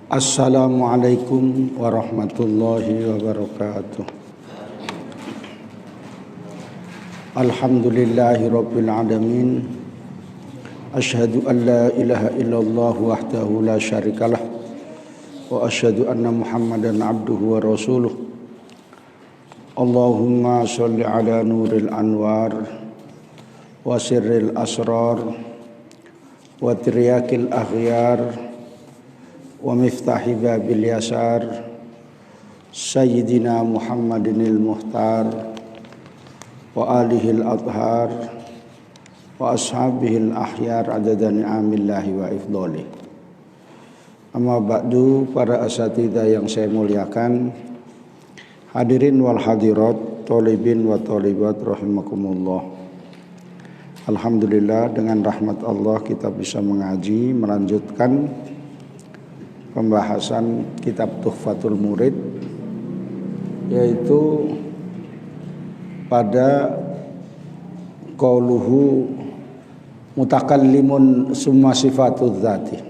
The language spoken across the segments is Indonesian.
Assalamualaikum warahmatullahi wabarakatuh. Alhamdulillahi rabbil alamin. Asyhadu an la ilaha illallah wahdahu la syarikalah wa asyhadu anna Muhammadan abduhu wa rasuluh. Allahumma sholli ala nuril anwar wa sirril asrar wa tiryakil aghyar wa miftahi babil yasar sayyidina Muhammadinil muhtar wa alihil adhar wa ashabihil ahyar adada ni'amillahi wa ifdolih. Amma ba'du, para asatidzah yang saya muliakan, hadirin wal hadirat, thalibin wa thalibat rahimakumullah. Alhamdulillah, dengan rahmat Allah kita bisa mengaji, melanjutkan pembahasan kitab Tuhfatul Murid, yaitu pada qauluhu mutakallimun summa sifatuz dzati.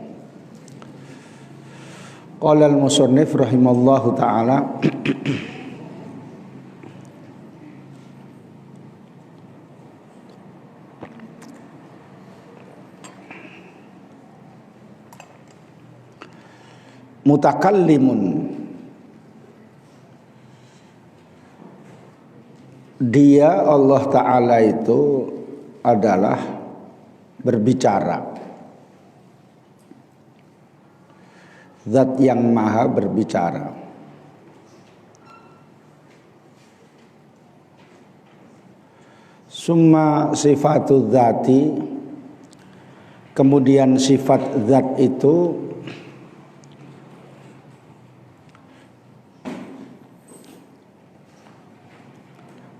Qala al-musannif rahimallahu ta'ala mutakallimun, dia Allah Ta'ala itu adalah berbicara, zat yang maha berbicara. Summa sifatul dzati, kemudian sifat zat itu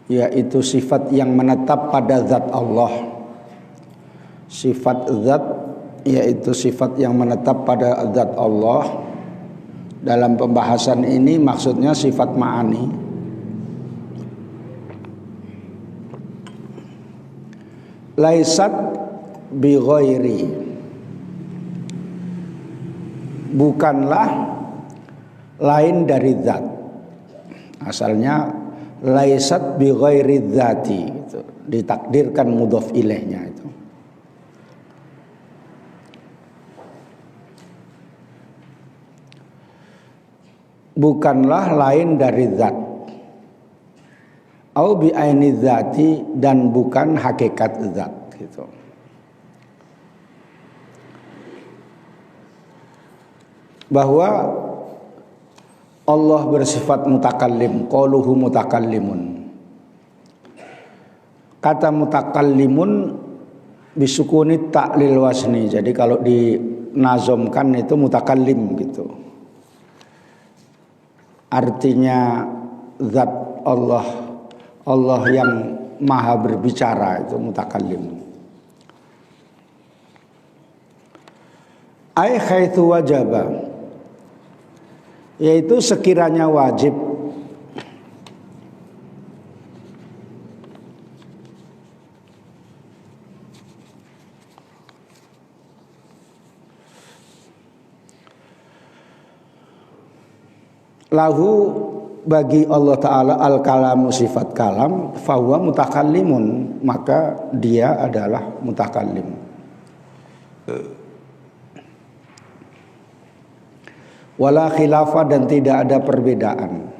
yaitu sifat yang menetap pada zat Allah. Sifat zat yaitu sifat yang menetap pada zat Allah. Dalam pembahasan ini maksudnya sifat ma'ani. Laisat bi ghairi, bukanlah lain dari zat. Asalnya laisat bi ghairi dzati, itu ditakdirkan mudhof ilaihnya itu. Bukanlah lain dari zat. Au bi aini dzati, dan bukan hakikat zat gitu. Bahwa Allah bersifat mutakallim, qauluhu mutakallimun. Kata mutakallimun bisukuni ta'lil wasni. Jadi kalau dinazomkan itu mutakallim gitu. Artinya zat Allah, Allah yang maha berbicara, itu mutakallim. Ai haitsu wajaba, yaitu sekiranya wajib lahu bagi Allah Ta'ala al-kalamu, sifat kalam, fahuwa mutakallimun, maka dia adalah mutakallim. Wala khilafah, dan tidak ada perbedaan.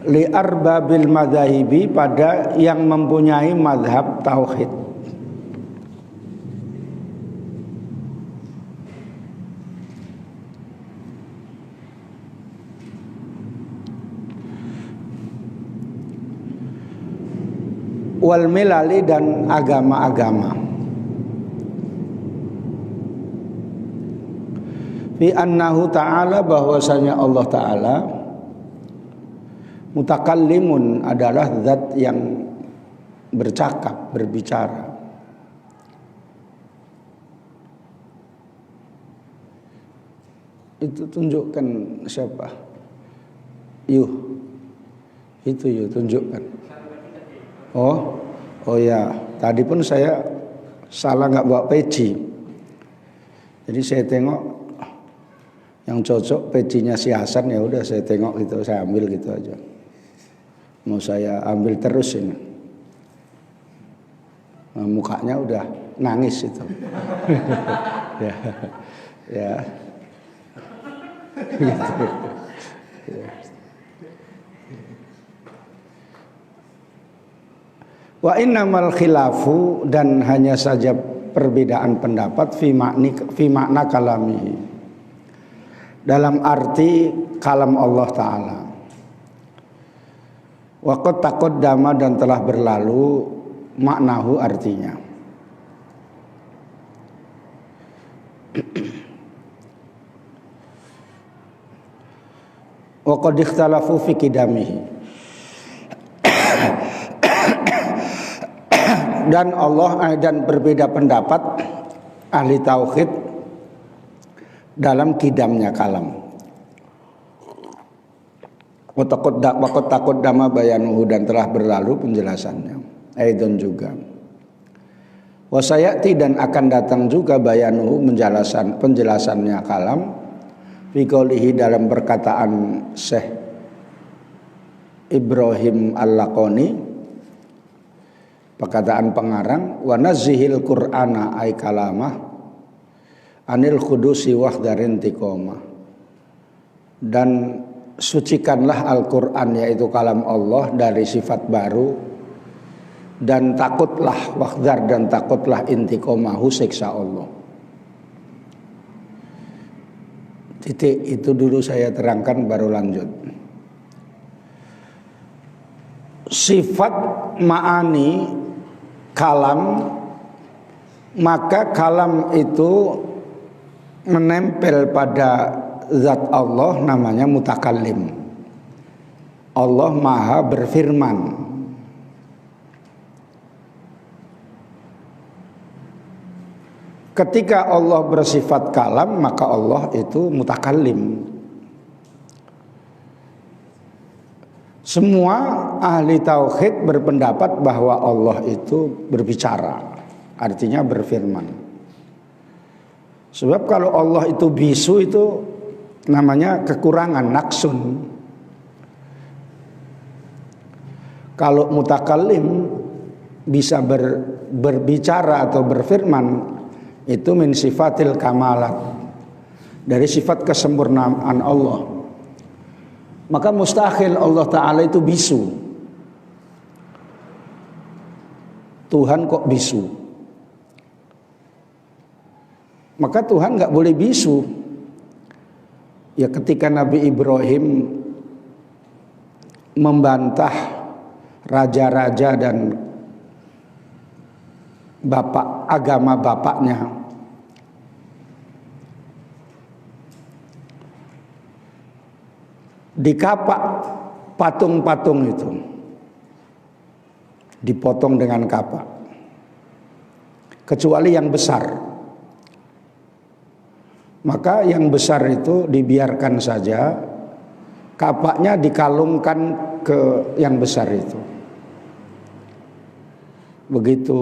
Li arbabil madhahibi, pada yang mempunyai madhab tauhid. Wal milali, dan agama-agama. Fi annahu ta'ala, bahwasanya Allah Ta'ala mutakallimun, adalah zat yang bercakap, berbicara. Itu tunjukkan siapa? Yuh, itu yuk tunjukkan. Oh, oh ya, tadi pun saya salah nggak bawa peci. Jadi saya tengok yang cocok pecinya si Hasan, ya udah saya tengok gitu, saya ambil gitu aja. Mau saya ambil terus ini. Nah, mukanya udah nangis itu. Ya, ya. Gitu. Ya. Wa innamal khilafu, dan hanya saja perbedaan pendapat fi makna kalamihi, dalam arti kalam Allah Ta'ala. Wa qad taqaddama, dan telah berlalu maknahu, artinya. Wa qad ikhtalafu fi qidamihi, dan dan berbeda pendapat ahli tauhid dalam kidamnya kalam. Wa qad taqaddama bayanuhu, dan telah berlalu penjelasannya. Aidon juga. Wa sayati, dan akan datang juga bayanuhu, penjelasannya kalam, fi qoulihi, dalam perkataan Syekh Ibrahim Al-Laqani, perkataan pengarang, wa nazihil qur'ana ay kalamah anil khudusi wahdarin tiqomah, dan sucikanlah Al-Qur'an, yaitu kalam Allah, dari sifat baru, dan takutlah wahdar, dan takutlah intiqomahu, siksa Allah. Titik itu dulu saya terangkan, baru lanjut. Sifat ma'ani kalam, maka kalam itu menempel pada zat Allah, namanya mutakallim. Allah maha berfirman. Ketika Allah bersifat kalam, maka Allah itu mutakallim. Semua ahli tauhid berpendapat bahwa Allah itu berbicara, artinya berfirman. Sebab kalau Allah itu bisu, itu namanya kekurangan, naksun. Kalau mutakallim bisa berbicara atau berfirman, itu min sifatil kamalat, dari sifat kesempurnaan Allah. Maka mustahil Allah Ta'ala itu bisu. Tuhan kok bisu? Maka Tuhan gak boleh bisu. Ya, ketika Nabi Ibrahim membantah raja-raja dan agama bapaknya, dikapak patung-patung itu, dipotong dengan kapak, kecuali yang besar. Maka yang besar itu dibiarkan saja, kapaknya dikalungkan ke yang besar itu. Begitu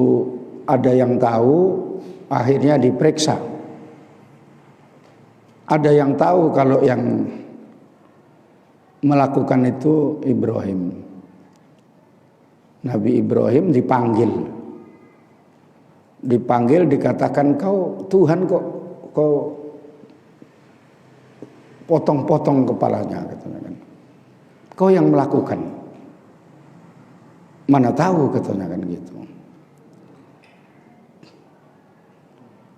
ada yang tahu, akhirnya diperiksa. Ada yang tahu kalau yang melakukan itu Ibrahim. Nabi Ibrahim dipanggil, dikatakan, kau Tuhan kok potong-potong kepalanya, katanya kan. Kau yang melakukan. Mana tahu, katanya kan gitu.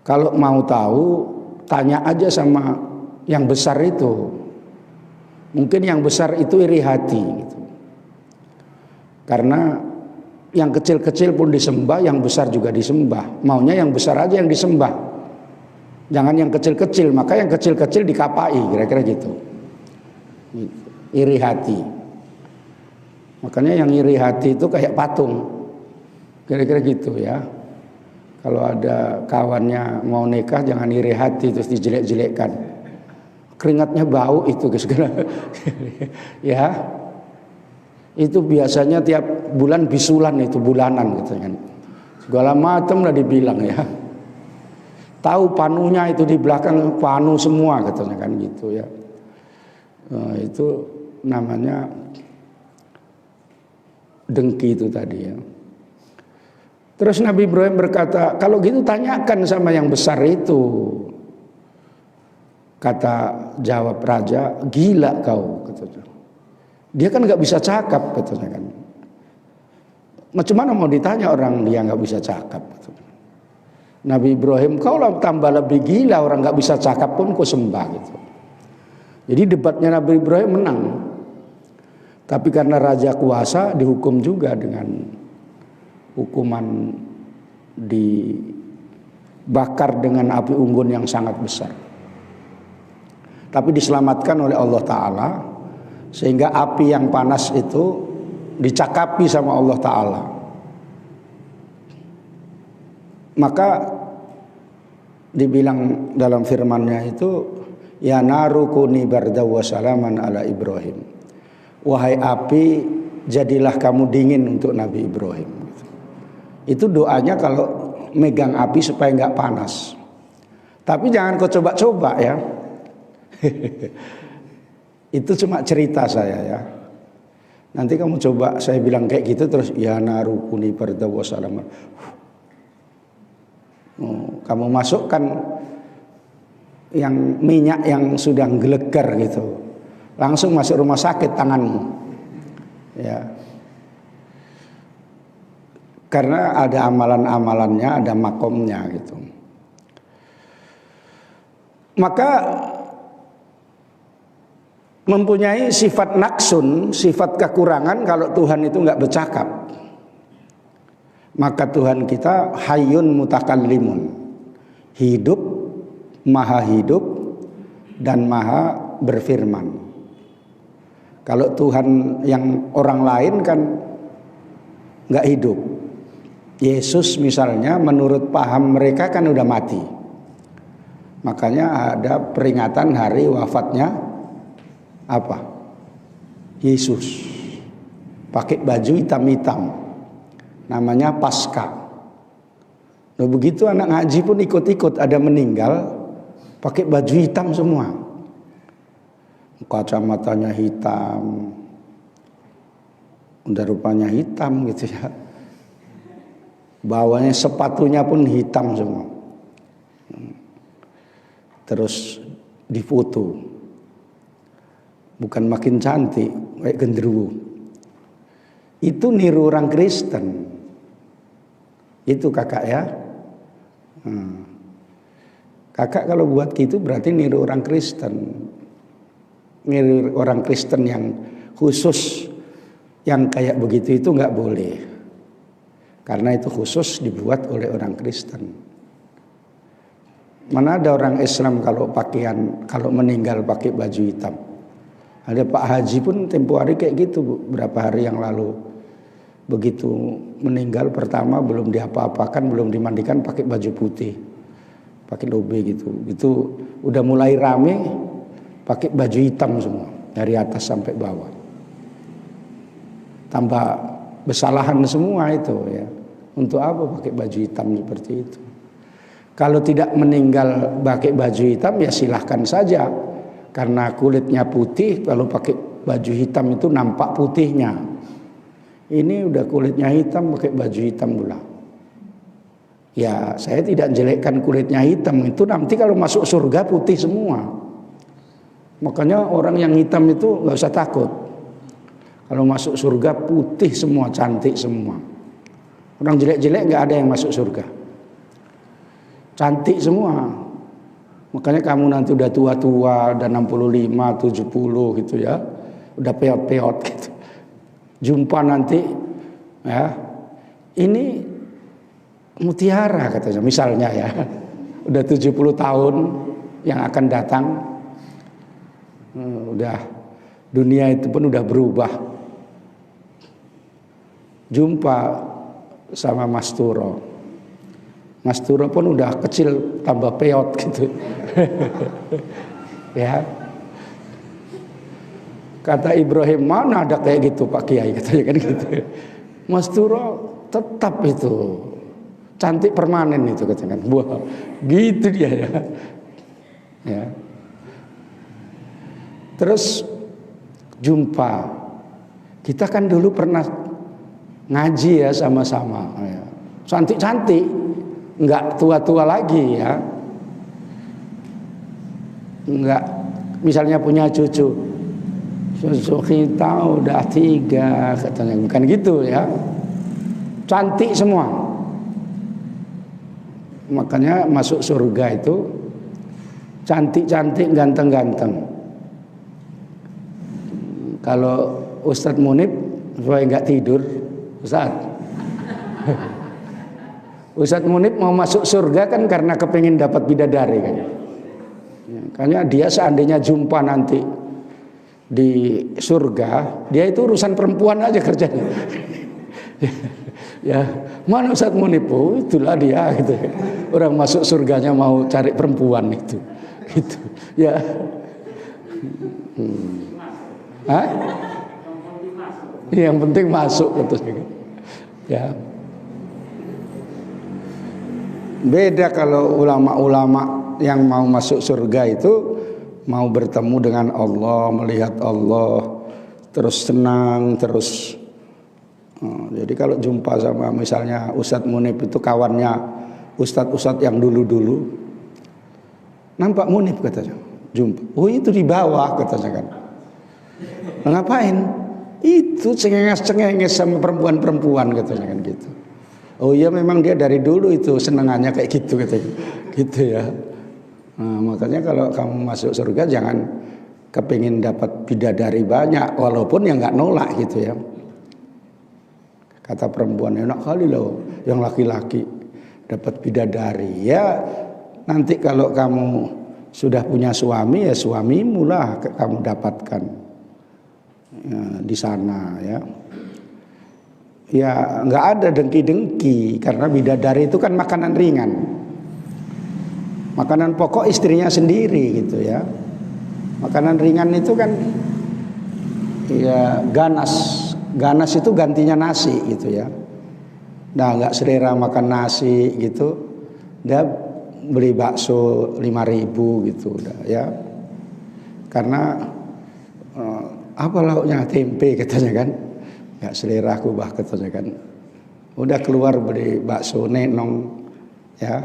Kalau mau tahu, tanya aja sama yang besar itu. Mungkin yang besar itu iri hati gitu. Karena yang kecil-kecil pun disembah, yang besar juga disembah. Maunya yang besar aja yang disembah, jangan yang kecil-kecil. Maka yang kecil-kecil dikapai, kira-kira gitu. Iri hati. Makanya yang iri hati itu kayak patung, kira-kira gitu ya. Kalau ada kawannya mau nikah, jangan iri hati terus dijelek-jelekkan. Keringatnya bau itu, segala. Ya, Itu biasanya tiap bulan bisulan, itu bulanan gitu kan. Segala macam lah dibilang ya. Tahu panunya itu di belakang panu semua katanya kan gitu ya. Itu namanya dengki itu tadi ya. Terus Nabi Ibrahim berkata, kalau gitu tanyakan sama yang besar itu. Kata jawab raja, gila kau katanya. Dia kan nggak bisa cakap katanya kan. Macam mana mau ditanya orang dia nggak bisa cakap katanya. Nabi Ibrahim, kau lah tambah lebih gila, orang nggak bisa cakap pun kau sembah gitu. Jadi debatnya Nabi Ibrahim menang. Tapi karena raja kuasa dihukum juga dengan hukuman dibakar dengan api unggun yang sangat besar. Tapi diselamatkan oleh Allah Ta'ala, sehingga api yang panas itu dicakapi sama Allah Ta'ala. Maka dibilang dalam firman-Nya itu, ya naru kuni barda wa salaman ala Ibrahim. Wahai api, jadilah kamu dingin untuk Nabi Ibrahim. Itu doanya kalau megang api supaya nggak panas. Tapi jangan kau coba-coba ya. Itu cuma cerita saya ya. Nanti kamu coba saya bilang kayak gitu terus ya naru kuni barda wa salaman. Kamu masukkan yang minyak yang sudah gelegar gitu, langsung masuk rumah sakit tanganmu ya, karena ada amalan-amalannya, ada makomnya gitu. Maka mempunyai sifat naksun, sifat kekurangan kalau Tuhan itu nggak bercakap. Maka Tuhan kita hayyun mutakallimun, hidup, maha hidup dan maha berfirman. Kalau Tuhan yang orang lain kan nggak hidup. Yesus misalnya menurut paham mereka kan udah mati. Makanya ada peringatan hari wafatnya apa? Yesus. Pakai baju hitam-hitam. Namanya Paskah. Nah, begitu anak ngaji pun ikut-ikut, ada meninggal pakai baju hitam semua. Kacamatanya hitam. Udah rupanya hitam gitu ya. Bawahnya sepatunya pun hitam semua. Terus difoto. Bukan makin cantik, kayak genderuwo. Itu niru orang Kristen. Itu kakak ya. Kakak kalau buat gitu berarti niru orang Kristen. Niru orang Kristen yang khusus, yang kayak begitu itu nggak boleh. Karena itu khusus dibuat oleh orang Kristen. Mana ada orang Islam kalau meninggal pakai baju hitam. Ada Pak Haji pun tempo hari kayak gitu, Bu. Berapa hari yang lalu. Begitu meninggal pertama belum diapa-apakan, belum dimandikan, pakai baju putih. Pakai lobe gitu. Itu udah mulai rame pakai baju hitam semua dari atas sampai bawah. Tambah bersalahan semua itu ya. Untuk apa pakai baju hitam seperti itu? Kalau tidak meninggal pakai baju hitam ya silahkan saja. Karena kulitnya putih, kalau pakai baju hitam itu nampak putihnya. Ini udah kulitnya hitam pakai baju hitam pula. Ya saya tidak jelekkan kulitnya hitam, itu nanti kalau masuk surga putih semua. Makanya orang yang hitam itu nggak usah takut. Kalau masuk surga putih semua, cantik semua. Orang jelek-jelek nggak ada yang masuk surga. Cantik semua. Makanya kamu nanti udah tua-tua, udah 65, 70 gitu ya. Udah peot-peot gitu. Jumpa nanti ya. Ini mutiara katanya misalnya ya. Udah 70 tahun yang akan datang. Udah dunia itu pun udah berubah. Jumpa sama Mas Turo. Mas Turo pun udah kecil tambah peot gitu. Ya. Kata Ibrahim, mana ada kayak gitu Pak Kiai, katanya kan gitu. Mas Turo tetap itu cantik permanen itu, katanya kan. Wah, gitu dia ya. Ya. Terus jumpa, kita kan dulu pernah ngaji ya sama-sama, ya. Cantik-cantik, nggak tua-tua lagi ya, nggak misalnya punya cucu kita udah 3 katanya, bukan gitu ya, cantik semua. Makanya masuk surga itu cantik-cantik, ganteng-ganteng. Kalau Ustadz Munib supaya nggak tidur, Ustadz Munib mau masuk surga kan karena kepingin dapat bidadari kan. Karena dia seandainya jumpa nanti di surga, dia itu urusan perempuan aja kerjanya. Ya, mana Ustadz Munib? Oh, itulah dia gitu. Orang masuk surganya mau cari perempuan itu. Gitu. Ya. Hah? Yang penting masuk katanya. Ya. Beda kalau ulama-ulama yang mau masuk surga itu mau bertemu dengan Allah, melihat Allah, terus senang, terus. Jadi kalau jumpa sama misalnya Ustadz Munib itu kawannya Ustadz yang dulu-dulu, nampak Munib katanya, jumpa. Oh itu di bawah katanya kan. Ngapain? Itu cengenges-cengenges sama perempuan-perempuan katanya kan gitu. Oh iya memang dia dari dulu itu senengannya kayak gitu katanya. Gitu ya. Nah, makanya kalau kamu masuk surga jangan kepingin dapat bidadari banyak, walaupun ya nggak nolak gitu ya. Kata perempuan, enak kali loh yang laki-laki dapat bidadari. Ya nanti kalau kamu sudah punya suami, ya suamimu lah kamu dapatkan ya, di sana ya. Ya nggak ada dengki-dengki karena bidadari itu kan makanan ringan, makanan pokok istrinya sendiri gitu ya. Makanan ringan itu kan ya ganas itu gantinya nasi gitu ya. Nah nggak selera makan nasi gitu, dia beli bakso 5.000 gitu udah ya. Karena apa lauknya, tempe katanya kan. Gak selera aku bah katanya kan. Udah keluar beli bakso nenong ya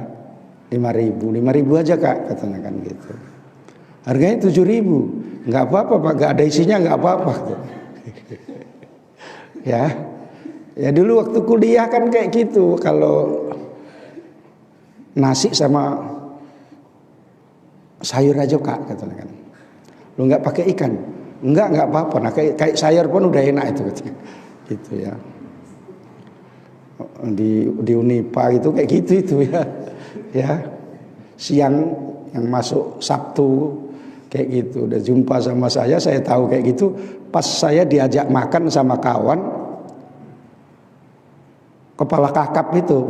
5.000 aja kak katanya kan gitu. Harganya 7.000, nggak apa-apa pak, nggak ada isinya nggak apa-apa. Ya dulu waktu kuliah kan kayak gitu, kalau nasi sama sayur aja kak katanya kan. Lu nggak pakai ikan? Enggak apa-apa. Nah kayak sayur pun udah enak itu katanya. Gitu ya. Di Unipa itu kayak gitu itu ya. Ya. Siang yang masuk Sabtu kayak gitu udah jumpa sama saya tahu kayak gitu pas saya diajak makan sama kawan kepala kakap itu.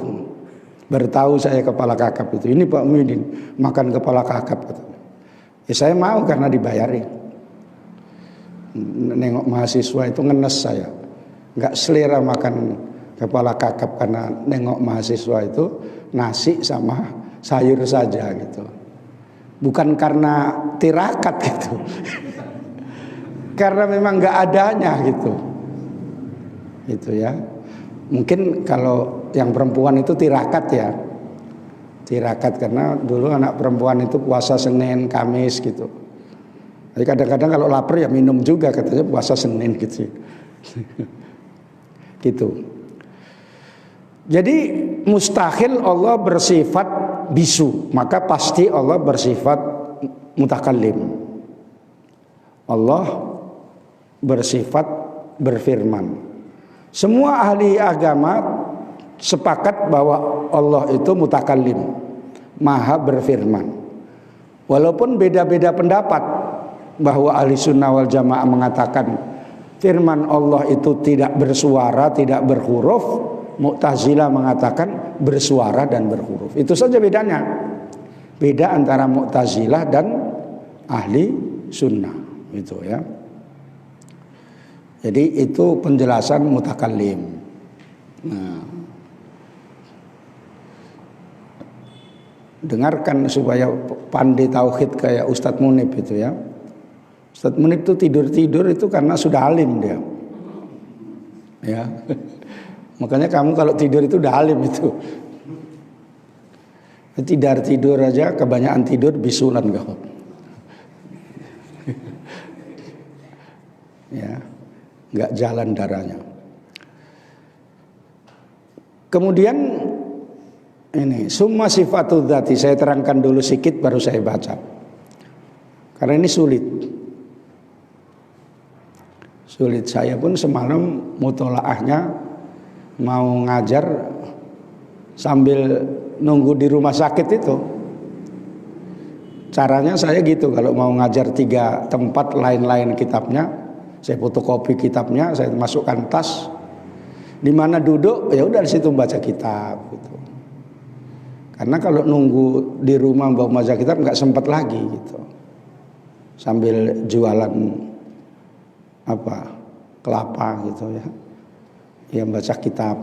Baru tahu saya kepala kakap itu. Ini Pak Muhyiddin makan kepala kakap katanya. Ya saya mau karena dibayarin. Nengok mahasiswa itu ngenes saya. Nggak selera makan kepala kakap karena nengok mahasiswa itu nasi sama sayur saja gitu. Bukan karena tirakat gitu. Karena memang nggak adanya gitu. Gitu ya. Mungkin kalau yang perempuan itu tirakat ya. Tirakat karena dulu anak perempuan itu puasa Senin, Kamis gitu. Jadi kadang-kadang kalau lapar ya minum juga katanya puasa Senin gitu. Gitu. Jadi mustahil Allah bersifat bisu, maka pasti Allah bersifat mutakallim. Allah bersifat berfirman. Semua ahli agama sepakat bahwa Allah itu mutakallim, maha berfirman. Walaupun beda-beda pendapat, bahwa ahli sunnah wal jamaah mengatakan firman Allah itu tidak bersuara, tidak berhuruf. Mu'tazilah mengatakan bersuara dan berhuruf. Itu saja bedanya. Beda antara Mu'tazilah dan ahli sunnah itu ya. Jadi itu penjelasan mutakallim. Nah, dengarkan supaya pandai tauhid kayak Ustadz Munib itu ya. Ustadz Munib itu tidur itu karena sudah alim dia. Ya. Makanya kamu kalau tidur itu udah alim itu. Tidur aja kebanyakan tidur bisulan kau. Ya, nggak jalan darahnya. Kemudian ini summa sifatul dzati, saya terangkan dulu sedikit baru saya baca. Karena ini sulit. Sulit, saya pun semalam mutolaahnya mau ngajar sambil nunggu di rumah sakit itu. Caranya saya gitu, kalau mau ngajar 3 tempat lain-lain kitabnya, saya fotokopi kitabnya, saya masukkan tas. Di mana duduk, ya udah di situ baca kitab gitu. Karena kalau nunggu di rumah bawa baca kitab nggak sempat lagi gitu. Sambil jualan kelapa gitu ya. Ya baca kitab.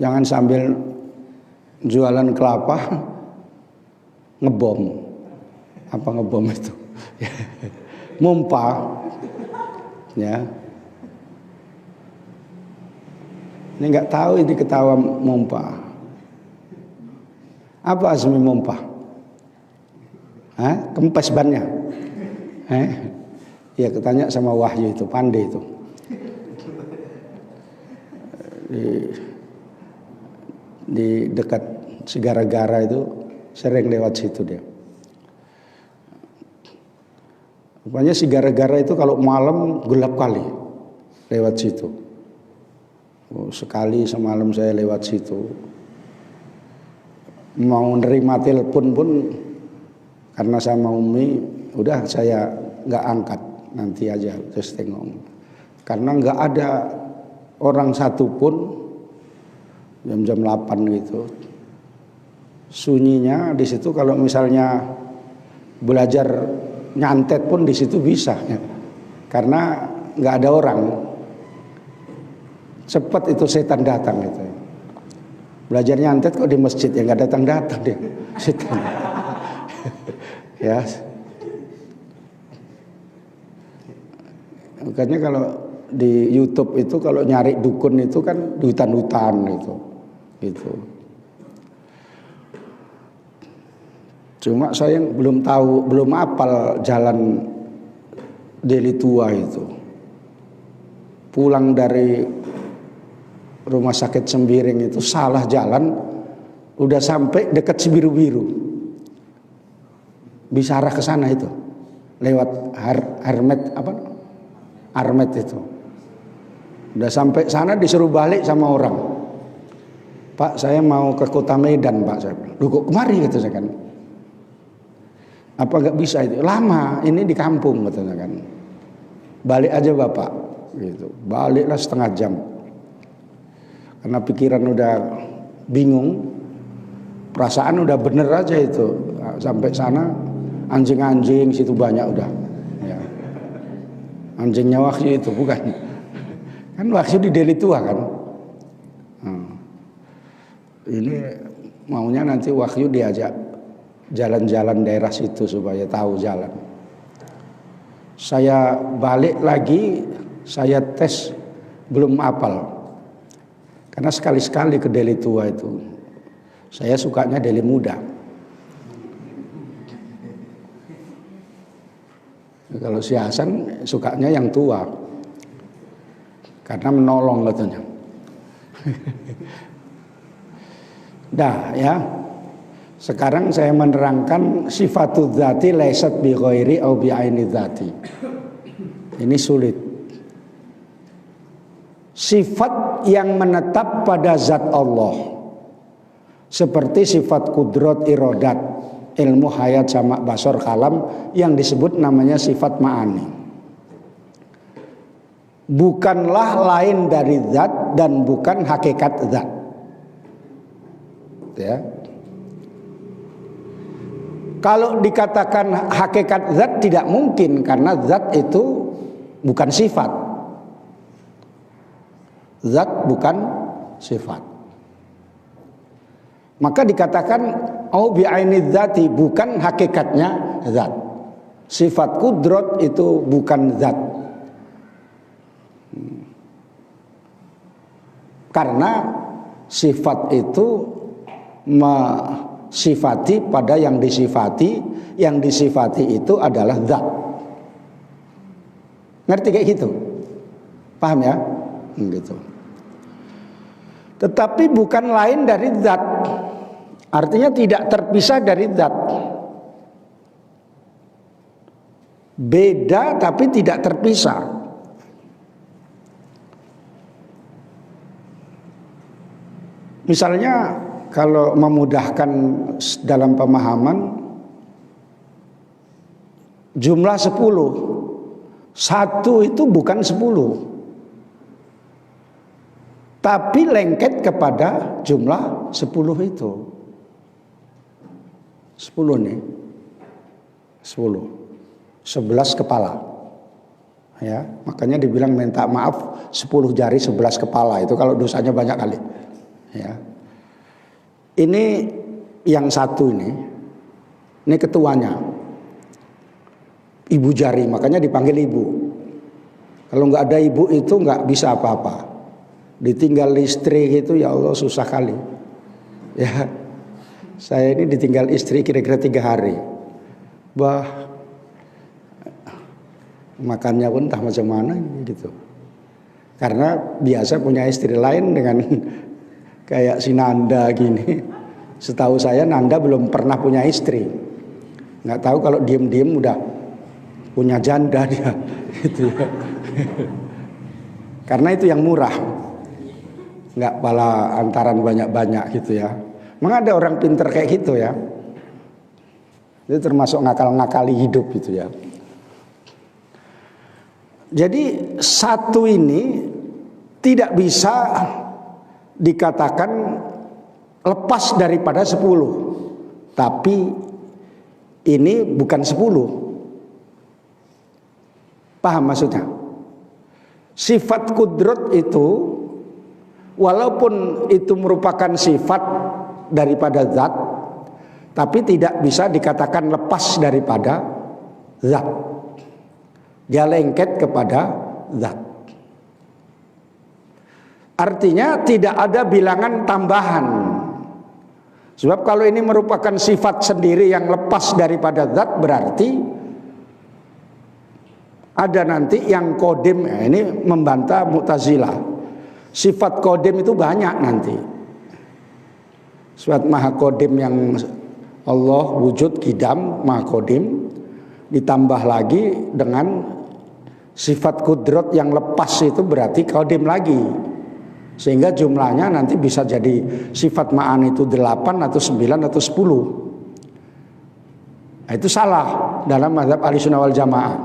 Jangan sambil jualan kelapa ngebom. Apa ngebom itu? Mumpah. Ya. Ini nggak tahu ini ketawa mumpah. Apa asmi mumpah? Kempes bannya. Ya ketanya sama Wahyu itu, pandai itu. Di dekat Segara-Gara itu sering lewat situ dia. Rupanya Segara-Gara itu kalau malam gelap kali lewat situ. Sekali semalam saya lewat situ, mau nerima telepon pun karena sama Umi, udah saya nggak angkat, nanti aja terus tengok. Karena nggak ada orang satupun jam-jam 8 gitu. Sunyinya di situ, kalau misalnya belajar nyantet pun di situ bisa, ya. Karena nggak ada orang. Cepat itu setan datang gitu. Belajar nyantet kok di masjid ya nggak datang dia setan. Ya. Makanya kalau di YouTube itu kalau nyari dukun itu kan di hutan-hutan gitu. Cuma saya belum tahu, belum hafal jalan Deli Tua itu. Pulang dari rumah sakit Sembiring itu salah jalan, udah sampai dekat Cibiru-Biru. Bisa arah ke sana itu, lewat Armet itu. Udah sampai sana disuruh balik sama orang. Pak, saya mau ke kota Medan, Pak. Saya bilang, "Loh, kok kemari?" gitu saya kan. Apa nggak bisa itu? Lama, ini di kampung katanya kan. Balik aja Bapak, gitu. Baliklah setengah jam. Karena pikiran udah bingung, perasaan udah bener aja itu. Sampai sana anjing-anjing situ banyak udah. Ya. Anjingnya Wahyu itu bukan. Kan Wahyu di Deli Tua kan. Ini maunya nanti Wahyu diajak jalan-jalan daerah situ supaya tahu jalan. Saya balik lagi, saya tes belum hafal. Karena sekali-sekali ke Deli Tua itu, saya sukanya Deli Muda. Kalau si Hasan sukanya yang tua, karena menolong katanya. Dah ya. Sekarang saya menerangkan sifatul dzati laisat bi ghairi au bi aini dzati. Ini sulit. Sifat yang menetap pada zat Allah, seperti sifat kudrat, irodat, ilmu, hayat, sama, basar, kalam, yang disebut namanya sifat ma'ani, bukanlah lain dari zat dan bukan hakikat zat. Ya. Kalau dikatakan hakikat zat tidak mungkin, karena zat itu bukan sifat. Zat bukan sifat. Maka dikatakan au bi'ainidz dzati, bukan hakikatnya zat. Sifat kudrat itu bukan zat. Karena sifat itu sifati pada yang disifati itu adalah zat. Ngerti kayak gitu? Paham ya? Gitu. Tetapi bukan lain dari zat. Artinya tidak terpisah dari zat. Beda tapi tidak terpisah. Misalnya kalau memudahkan dalam pemahaman, jumlah 10, satu itu bukan 10, tapi lengket kepada jumlah 10 itu. 10 nih, 10, 11 kepala. Ya, makanya dibilang minta maaf 10 jari 11 kepala, itu kalau dosanya banyak kali. Ya. Ini yang satu ini ketuanya, ibu jari, makanya dipanggil ibu. Kalau nggak ada ibu itu nggak bisa apa-apa. Ditinggal istri itu ya Allah susah kali. Ya, saya ini ditinggal istri kira-kira 3 hari. Makannya pun entah macam mana gitu. Karena biasa punya istri lain dengan kayak si Nanda gini. Setahu saya Nanda belum pernah punya istri. Nggak tahu kalau diem-diem udah punya janda dia. Gitu ya. Karena itu yang murah. Nggak pala antaran banyak-banyak gitu ya. Memang ada orang pinter kayak gitu ya. Itu termasuk ngakal-ngakali hidup gitu ya. Jadi satu ini tidak bisa dikatakan lepas daripada 10. Tapi ini bukan 10. Paham maksudnya? Sifat kudrat itu walaupun itu merupakan sifat daripada zat, tapi tidak bisa dikatakan lepas daripada zat. Dia lengket kepada zat. Artinya tidak ada bilangan tambahan. Sebab kalau ini merupakan sifat sendiri yang lepas daripada zat, berarti ada nanti yang kodim. Ini membantah Mu'tazilah. Sifat kodim itu banyak nanti. Sifat maha kodim yang Allah wujud kidam maha kodim, ditambah lagi dengan sifat kudrat yang lepas itu berarti kodim lagi. Sehingga jumlahnya nanti bisa jadi sifat ma'an itu 8 atau 9 atau 10. Nah, itu salah dalam mazhab Ahlussunnah wal Jamaah.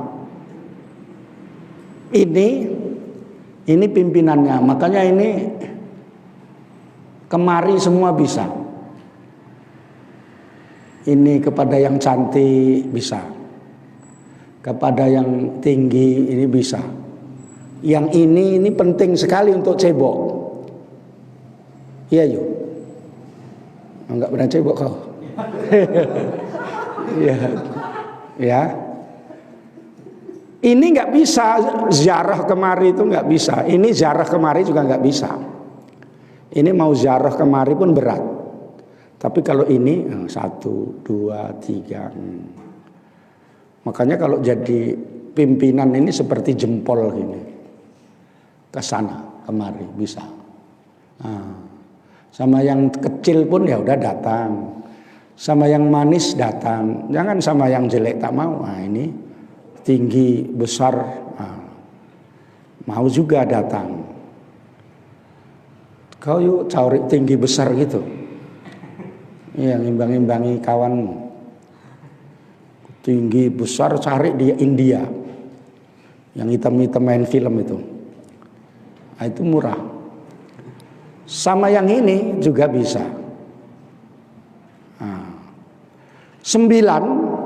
Ini pimpinannya, makanya ini kemari semua bisa. Ini kepada yang cantik bisa, kepada yang tinggi ini bisa. Yang ini penting sekali untuk cebok. Iya yuk, enggak pernah cebok kau. Iya, ya. Ini nggak bisa ziarah kemari, itu nggak bisa. Ini ziarah kemari juga nggak bisa. Ini mau ziarah kemari pun berat. Tapi kalau ini 1, 2, 3. Makanya kalau jadi pimpinan ini seperti jempol gini, ke sana kemari bisa. Nah, sama yang kecil pun ya udah datang. Sama yang manis datang. Jangan sama yang jelek tak mau. Nah, ini tinggi besar, mau juga datang. Kau yuk cari tinggi besar gitu, yang imbang-imbangi kawanmu. Tinggi besar cari di India, yang hitam-hitam main film itu. Nah, itu murah. Sama yang ini juga bisa. 9.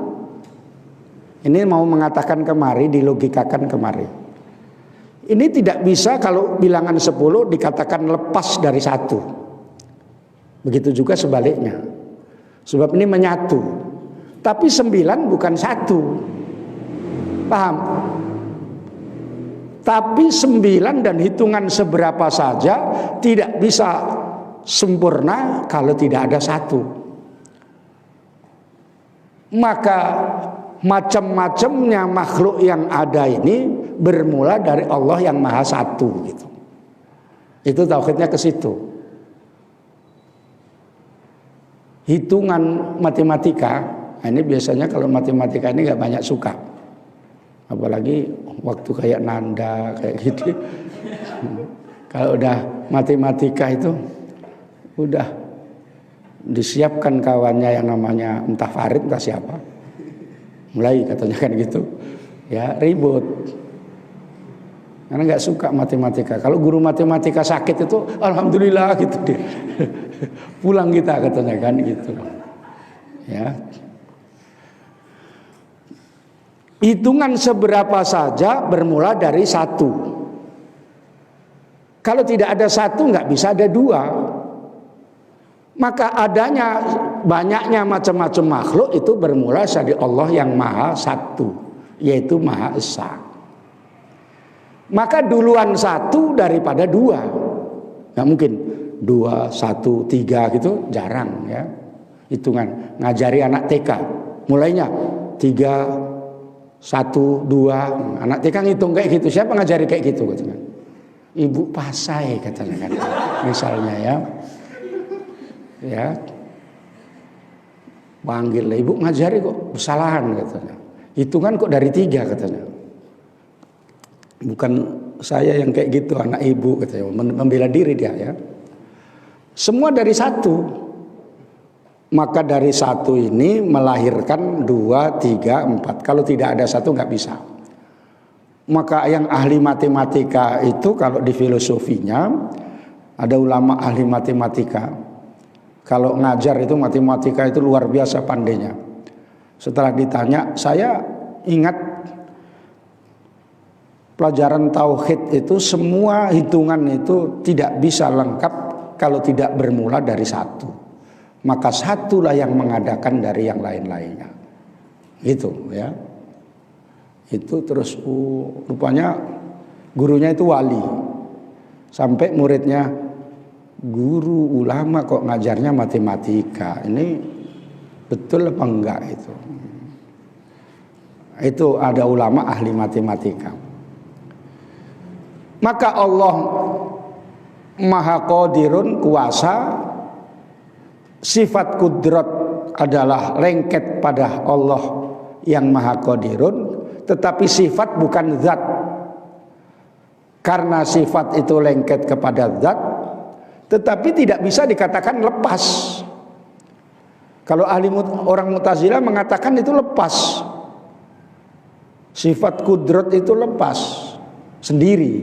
Ini mau mengatakan kemari, dilogikakan kemari. Ini tidak bisa kalau bilangan 10 dikatakan lepas dari 1. Begitu juga sebaliknya. Sebab ini menyatu. Tapi 9 bukan 1. Paham? Tapi 9 dan hitungan seberapa saja tidak bisa sempurna kalau tidak ada 1. Maka macam-macamnya makhluk yang ada ini bermula dari Allah yang Maha Satu gitu. Itu tauhidnya ke situ. Hitungan matematika, ini biasanya kalau matematika ini nggak banyak suka. Apalagi waktu kayak nanda kayak gitu. Kalau udah matematika itu udah disiapkan kawannya yang namanya entah Farid entah siapa. Mulai katanya kan gitu. Ya, ribut. Karena nggak suka matematika. Kalau guru matematika sakit itu alhamdulillah gitu dia. Pulang kita katanya kan gitu. Ya. Hitungan seberapa saja bermula dari 1. Kalau tidak ada 1 nggak bisa ada 2. Maka adanya banyaknya macam-macam makhluk itu bermula dari Allah yang Maha Satu, yaitu Maha Esa. Maka duluan 1 daripada 2. Nggak mungkin 2, 1, 3 gitu, jarang ya. Hitungan ngajari anak TK, mulainya 3, 1, 2. Anak TK ngitung kayak gitu. Siapa ngajari kayak gitu katanya? Ibu Pasai katanya kan. Misalnya ya. Ya, panggil ibu ngajari kok kesalahan katanya. Hitungan kok dari 3 katanya. Bukan saya yang kayak gitu, anak ibu katanya. Membela diri dia ya. Semua dari 1. Maka dari 1 ini melahirkan 2, 3, 4. Kalau tidak ada 1 nggak bisa. Maka yang ahli matematika itu kalau di filosofinya ada ulama ahli matematika. Kalau ngajar itu matematika itu luar biasa pandainya. Setelah ditanya, saya ingat pelajaran tauhid itu semua hitungan itu tidak bisa lengkap kalau tidak bermula dari 1. Maka 1-lah yang mengadakan dari yang lain-lainnya. Itu ya. Itu terus rupanya gurunya itu wali. Sampai muridnya, guru ulama kok ngajarnya matematika, ini betul apa enggak itu? Itu ada ulama ahli matematika. Maka Allah Maha Qadirun, kuasa, sifat kudrat adalah lengket pada Allah yang Maha Qadirun, tetapi sifat bukan zat. Karena sifat itu lengket kepada zat, tetapi tidak bisa dikatakan lepas. Kalau orang Mu'tazilah mengatakan itu lepas. Sifat kudrat itu lepas sendiri.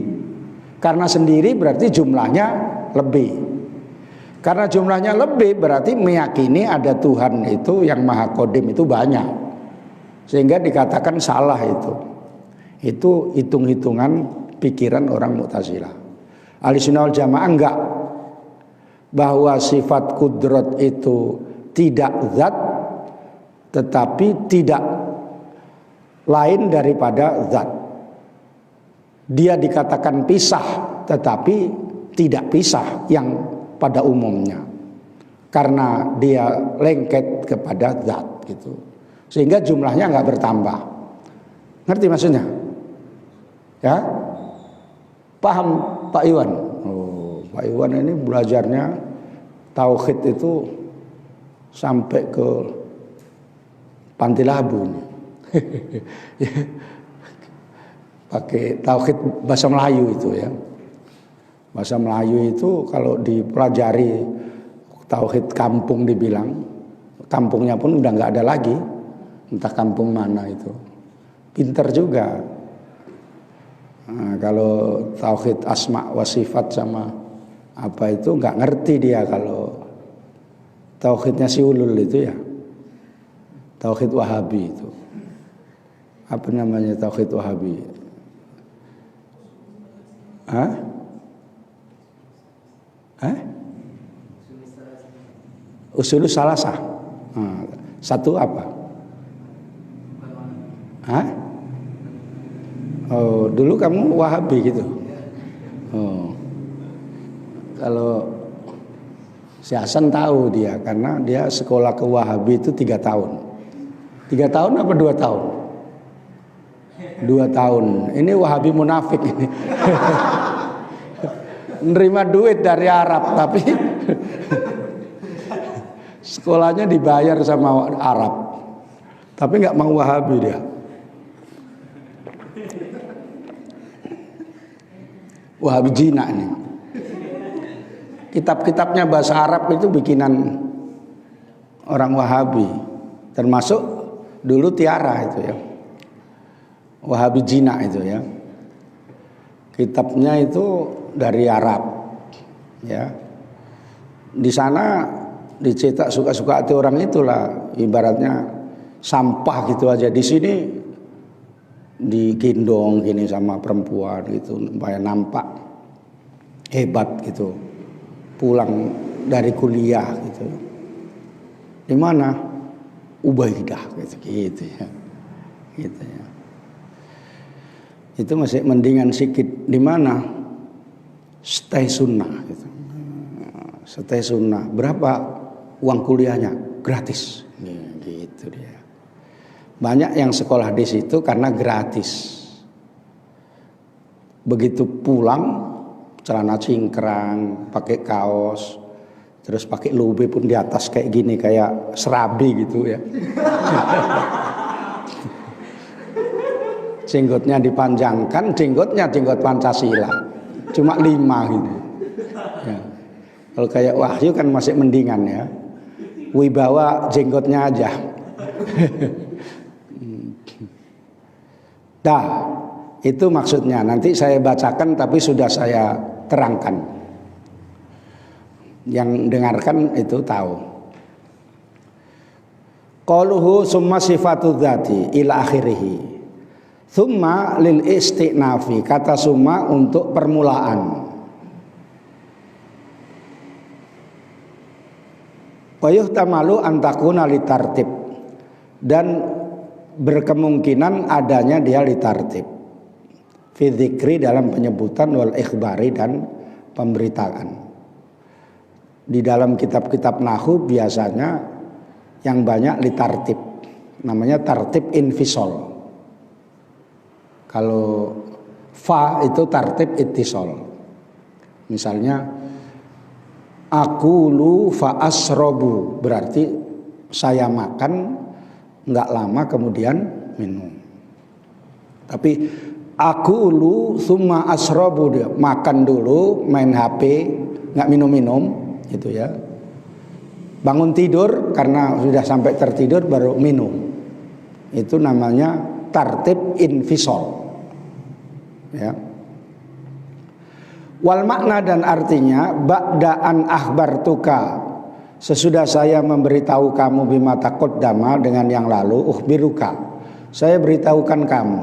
Karena sendiri berarti jumlahnya lebih. Karena jumlahnya lebih berarti meyakini ada Tuhan itu yang Maha Qadim itu banyak. Sehingga dikatakan salah itu. Itu hitung-hitungan pikiran orang Mu'tazilah. Ahlussunnah wal Jamaah enggak. Bahwa sifat kudrat itu tidak zat, tetapi tidak lain daripada zat. Dia dikatakan pisah, tetapi tidak pisah yang pada umumnya. Karena dia lengket kepada zat gitu. Sehingga jumlahnya nggak bertambah. Ngerti maksudnya? Ya? Paham Pak Iwan? Pak Iwan ini belajarnya tauhid itu sampai ke Panti Labu. Pakai tauhid bahasa Melayu itu ya. Bahasa Melayu itu kalau dipelajari tauhid kampung dibilang, kampungnya pun udah nggak ada lagi. Entah kampung mana itu. Pinter juga. Nah, kalau tauhid asma wa sifat sama apa itu nggak ngerti dia. Kalau tauhidnya si Ulul itu ya, tauhid Wahabi itu, apa namanya tauhid Wahabi, Hah? Usulus salasah. Satu apa? Hah? Oh, dulu kamu Wahabi gitu. Oh. Kalau si Hasan tahu dia, karena dia sekolah ke Wahabi itu 3 tahun. 3 tahun apa 2 tahun? 2 tahun. Ini Wahabi munafik ini. Nerima duit dari Arab, tapi sekolahnya dibayar sama Arab, tapi nggak mau Wahabi dia. Wahabi Jina ini. Kitab-kitabnya bahasa Arab itu bikinan orang Wahabi, termasuk dulu Tiara itu ya. Wahabi Jina itu ya. Kitabnya itu dari Arab ya. Di sana dicetak suka-suka hati orang itulah, ibaratnya sampah gitu aja. Di sini digendong gini sama perempuan gitu supaya nampak hebat gitu. Pulang dari kuliah gitu. Di mana? Ubaidah gitu ya. Gitu ya. Itu masih mendingan sedikit. Di mana? Stay sunnah gitu. Stay sunnah. Berapa uang kuliahnya? Gratis. Gitu dia. Banyak yang sekolah di situ karena gratis. Begitu pulang, celana cingkrang, pakai kaos, terus pakai lube pun di atas kayak gini, kayak serabi gitu ya. Jenggotnya dipanjangkan, jenggot Pancasila, cuma 5 gitu. Ya. Kalau kayak Wahyu kan masih mendingan ya. Wibawa jenggotnya aja. Dah, itu maksudnya. Nanti saya bacakan tapi sudah saya terangkan. Yang dengarkan itu tahu. Qaluhu summa sifatu dzati ila akhirih. Summa lil isti'nafi, kata summa untuk permulaan. Wa yuhtamalu an takuna litartib, dan berkemungkinan adanya dia litartib. Fi dzikri, dalam penyebutan, wal ikhbari, dan pemberitaan. Di dalam kitab-kitab nahwu biasanya yang banyak litartib, namanya tartib infisol. Kalau fa itu tartib ittisol. Misalnya akulu fa asrobu, berarti saya makan nggak lama kemudian minum. Tapi akulu summa asrobu, dia makan dulu, main HP, nggak minum-minum gitu ya. Bangun tidur karena sudah sampai tertidur baru minum. Itu namanya tartib infisol. Ya. Wal makna, dan artinya ba'daan akhbartuka, sesudah saya memberitahu kamu, bima taqaddama, dengan yang lalu, ukhbiruka, saya beritahukan kamu,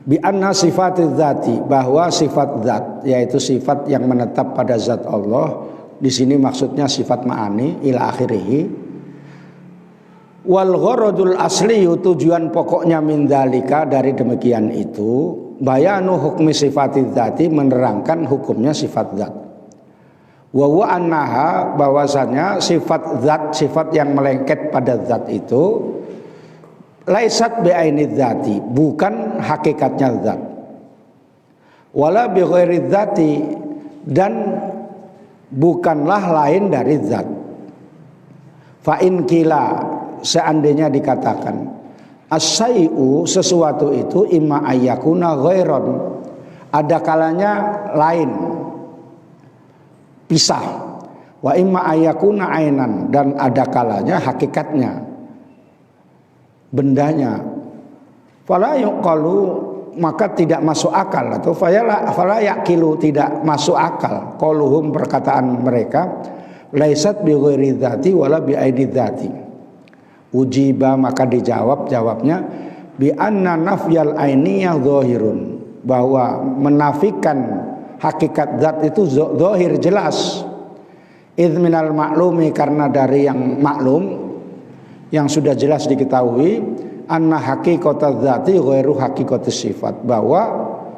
bi anna sifatiz dzati, bahwa sifat zat, yaitu sifat yang menetap pada zat Allah, di sini maksudnya sifat ma'ani ila akhirih. Wal gharadul asli, tujuan pokoknya min dzalika, dari demikian itu, bayanu hukmi sifatiz dzati, menerangkan hukumnya sifat zat. Wa huwa annaha, bahwasanya sifat zat, sifat yang melengket pada zat itu, laisat bi aini dzati, bukan hakikatnya zat. Wala bi ghairi dzati, dan bukanlah lain dari zat. Fa in qila, seandainya dikatakan as-syai'u, sesuatu itu, imma ayyakuna ghairon, ada kalanya lain, pisah, wa imma ayyakuna ainan, dan ada kalanya hakikatnya, bendanya. Fala yuqalu, maka tidak masuk akal, atau fala yaqilu, tidak masuk akal, qauluhum, perkataan mereka, laisat bi ghairi dzati wala bi aidi dzati. Ujiba, maka dijawab, jawabnya bi anna nafyal ainiyah zahirun, bahwa menafikan hakikat zat itu zahir jelas. Idz minal maklumi, karena dari yang maklum yang sudah jelas diketahui, anna haqiqataz zati ghairu haqiqatis sifat, bahwa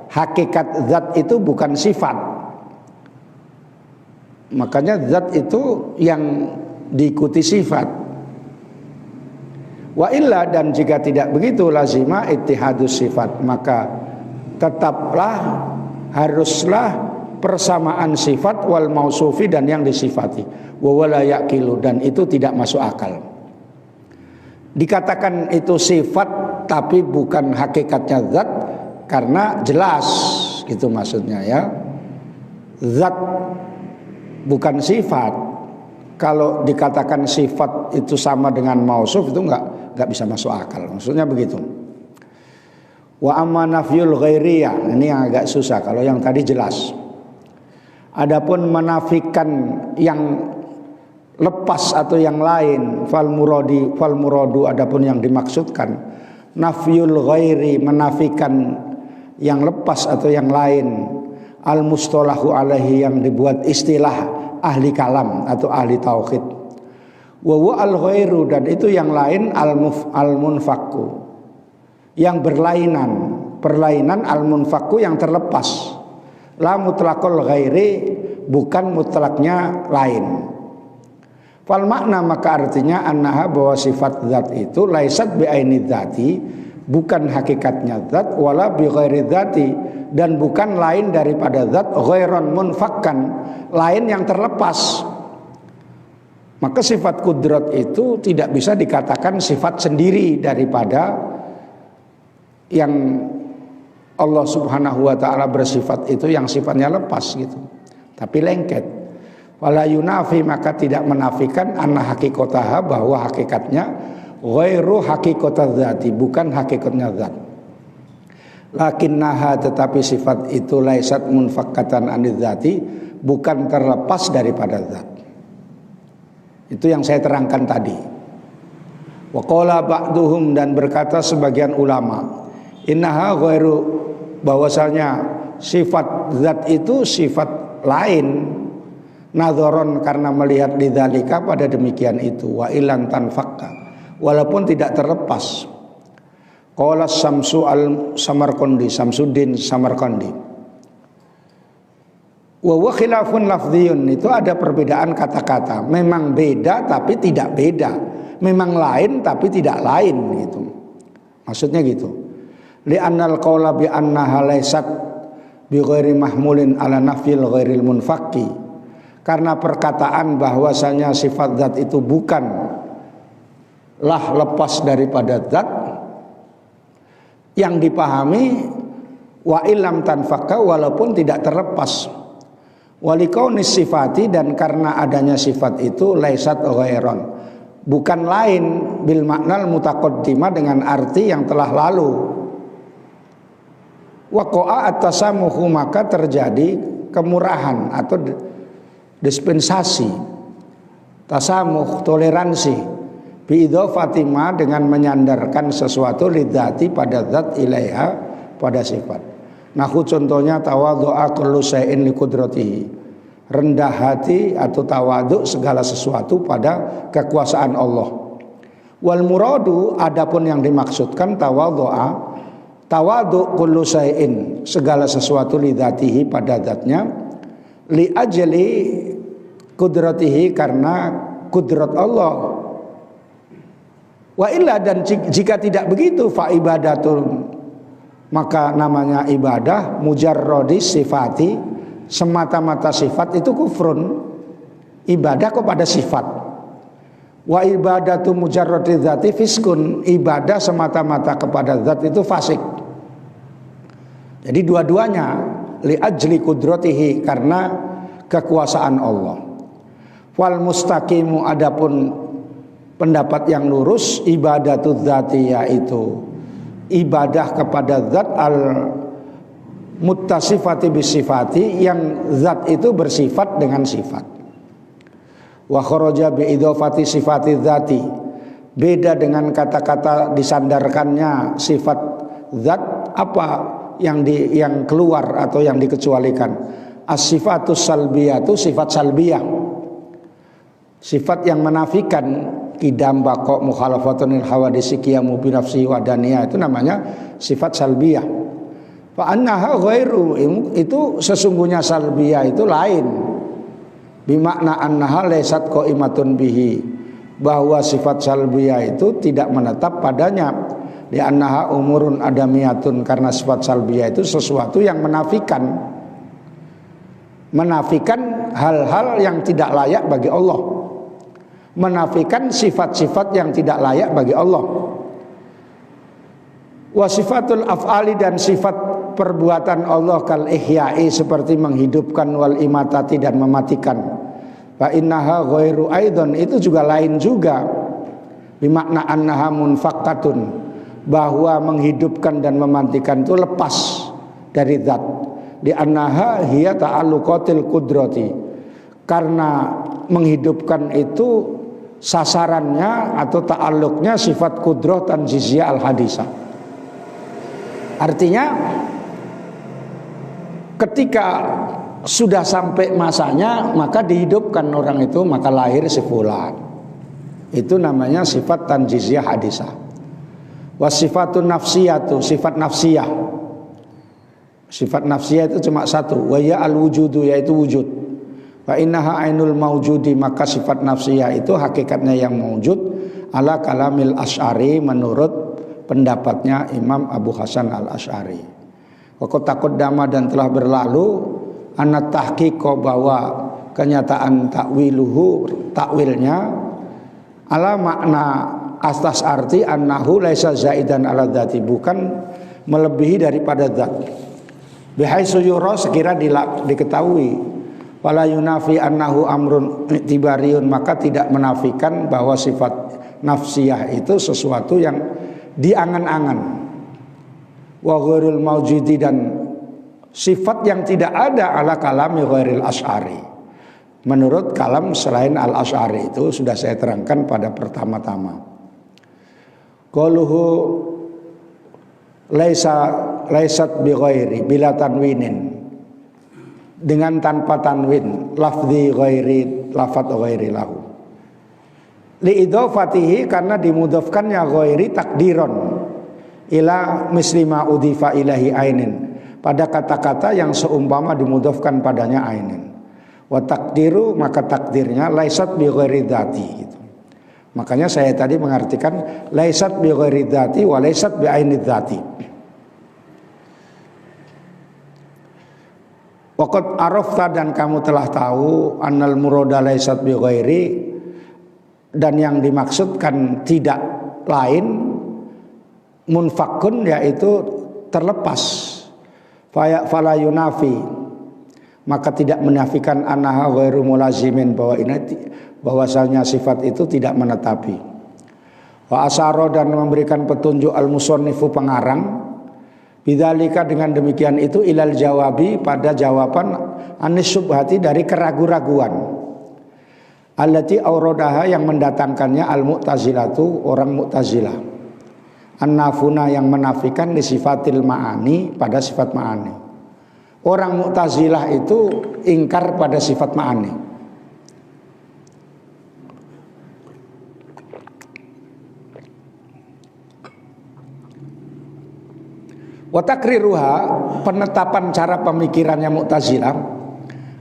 hakikat zat itu bukan sifat. Makanya zat itu yang diikuti sifat. Wa illa, dan jika tidak begitu, lazima ittihadus sifat, maka tetaplah, haruslah persamaan sifat wal mausufi, dan yang disifati. Wa wala yaqilu, dan itu tidak masuk akal. Dikatakan itu sifat tapi bukan hakikatnya zat, karena jelas gitu maksudnya ya. Zat bukan sifat. Kalau dikatakan sifat itu sama dengan mausuf, itu enggak bisa masuk akal. Maksudnya begitu. Wa amma nafyul ghairiyah, ini yang agak susah. Kalau yang tadi jelas. Adapun menafikan yang lepas atau yang lain, fal muradu, adapun yang dimaksudkan nafyul ghairi, menafikan yang lepas atau yang lain, al mustalahu alaihi, yang dibuat istilah ahli kalam atau ahli tauhid. Wa al ghairu, dan itu yang lain, al munfaku, yang perlainan al munfaku, yang terlepas. La mutlaqul ghairi, bukan mutlaknya lain. Fal makna, maka artinya annaha, bahwa sifat zat itu laisat bi aini dzati, bukan hakikatnya zat, wala bi ghairi dzati, dan bukan lain daripada zat, ghairon munfakkan, lain yang terlepas. Maka sifat kudrat itu tidak bisa dikatakan sifat sendiri daripada yang Allah Subhanahu wa taala bersifat itu, yang sifatnya lepas gitu, tapi lengket. Wala yunafi, maka tidak menafikan anna haqiqataha, bahwa hakikatnya ghairu haqiqataz zati, bukan hakikatnya zat. Lakinnaha, tetapi sifat itu laisat munfakkatan anidz zati, bukan terlepas daripada zat. Itu yang saya terangkan tadi. Wa qala ba'duhum, dan berkata sebagian ulama, innaha ghairu, bahwasanya sifat zat itu sifat lain, nadzoron, karena melihat lidzalika, pada demikian itu, wa ilan tanfakka, walaupun tidak terlepas. Qala Samsu al-Samarqandi, Samsuddin Samarqandi, wa huwa khilafun lafdziyun, itu ada perbedaan kata-kata, memang beda tapi tidak beda, memang lain tapi tidak lain gitu. Maksudnya gitu. Li'annal qawla bi annaha laysat bi ghairi mahmulin ala nafyil ghairil munfakki, karena perkataan bahwasanya sifat zat itu bukanlah lepas daripada zat, yang dipahami wa illam tanfakka, walaupun tidak terlepas. Walikaunis sifati, dan karena adanya sifat itu laisat ghairon, bukan lain, bil maknal mutaqaddimah, dengan arti yang telah lalu. Waqa'a at-tasamuhu, maka terjadi kemurahan atau dispensasi, tasamuh, toleransi, biidhofati ma, dengan menyandarkan sesuatu lidzati, pada zat, ilaiha, pada sifat. Nahu, contohnya tawadhu'a kullu syai'in liqudratihi, rendah hati atau tawadhu segala sesuatu pada kekuasaan Allah. Wal muradu, adapun yang dimaksudkan tawadhu'a, tawadhu kullu syai'in, segala sesuatu lidzatihi, pada zatnya, li ajli kudratihi, karena kudrat Allah. Wa illa, dan jika tidak begitu, fa ibadatun, maka namanya ibadah mujarrodi sifati, semata-mata sifat, itu kufrun, ibadah kepada sifat. Wa ibadatu mujarrodi dzati fiskun, ibadah semata-mata kepada zat itu fasik. Jadi dua-duanya li ajli kudratihi, karena kekuasaan Allah. Wal mustaqimu, adapun pendapat yang lurus, ibadatu dzati, yaitu ibadah kepada zat al muttasifati bisifati, yang zat itu bersifat dengan sifat. Wa kharaja bi idhofati sifati dzati, beda dengan kata-kata disandarkannya sifat zat, apa? yang keluar atau yang dikecualikan. As-sifatus salbiyah itu sifat salbiyah, sifat yang menafikan kidam bako mukhalafatunil hawadisi qiyamu bi nafsi wa daniyah, itu namanya sifat salbiyah. Fa annaha ghairu, itu sesungguhnya salbiyah itu lain. Bimakna annaha laysat qaimatun bihi, bahwa sifat salbiyah itu tidak menetap padanya. Di annaha umurun adamiyatun, karena sifat salbiyah itu sesuatu yang menafikan hal-hal yang tidak layak bagi Allah, menafikan sifat-sifat yang tidak layak bagi Allah. Wa sifatul af'ali, dan sifat perbuatan Allah kal ihya'i, seperti menghidupkan, wal imatati, dan mematikan. Fa innaha ghairu aidon, itu juga lain juga. Bimakna annaha munfaqatun, bahwa menghidupkan dan mematikan itu lepas dari zat. Di annaha hiya ta'alluqatil qudrati, karena menghidupkan itu sasarannya atau ta'alluqnya sifat kudrah tanziziyah al-hadisah. Artinya ketika sudah sampai masanya maka dihidupkan orang itu, maka lahir si fulan. Itu namanya sifat tanziziyah hadisah. Wasifatun nafsiyatu, sifat nafsiyah. Sifat nafsiyah itu cuma satu, wa ya al-wujudu, yaitu wujud. Fa innaha ainul maujudi, maka sifat nafsiyah itu hakikatnya yang mewujud, ala kalamil Asy'ari, menurut pendapatnya Imam Abu Hasan al-Asy'ari. Wa qad taqaddama, dan telah berlalu, anna tahqiqa, bahwa kenyataan takwilnya ala makna atas arti annahu laisa zaidan ala dzati, bukan melebihi daripada zat. Bihaitsu yura, sekira diketahui. Wala yunafi annahu amrun i'tibariyun, maka tidak menafikan bahwa sifat nafsiyah itu sesuatu yang diangan-angan. Wa ghairul maujudi, dan sifat yang tidak ada ala kalami ghairil Asy'ari, menurut kalam selain al-Asy'ari. Itu sudah saya terangkan pada pertama-tama. Qaluhu laysat bi ghairi bila tanwinin, dengan tanpa tanwin, lafzi ghairi, lafat ghairi lahu. Li idhofatihi, karena dimudhafkannya ghairi takdiron ila mislima udhifa ilahi ainin, pada kata-kata yang seumpama dimudhafkan padanya ainin. Wa takdiru, maka takdirnya laysat bi ghairi dzati gitu. Makanya saya tadi mengartikan laisat bi ghairi dzati wa laisat bi aini dzati. Waqad arafta, dan kamu telah tahu, annal murada laisat bi ghairi, dan yang dimaksudkan tidak lain, munfakun, yaitu terlepas. Fala yunafi, maka tidak menafikan annaha ghairu mulazimin, bahwasanya sifat itu tidak menetapi. Wa asyara, dan memberikan petunjuk al-musannifu pengarang, bidzalika, dengan demikian itu, ilal jawabi, pada jawaban anis subhati, dari keraguan-raguan, allati auradaha, yang mendatangkannya al-mu'tazilatu, orang Mu'tazilah, an-nafuna, yang menafikan li sifatil ma'ani, pada sifat ma'ani. Orang Mu'tazilah itu ingkar pada sifat ma'ani. Wa takriruha, penetapan cara pemikirannya Mu'tazilah,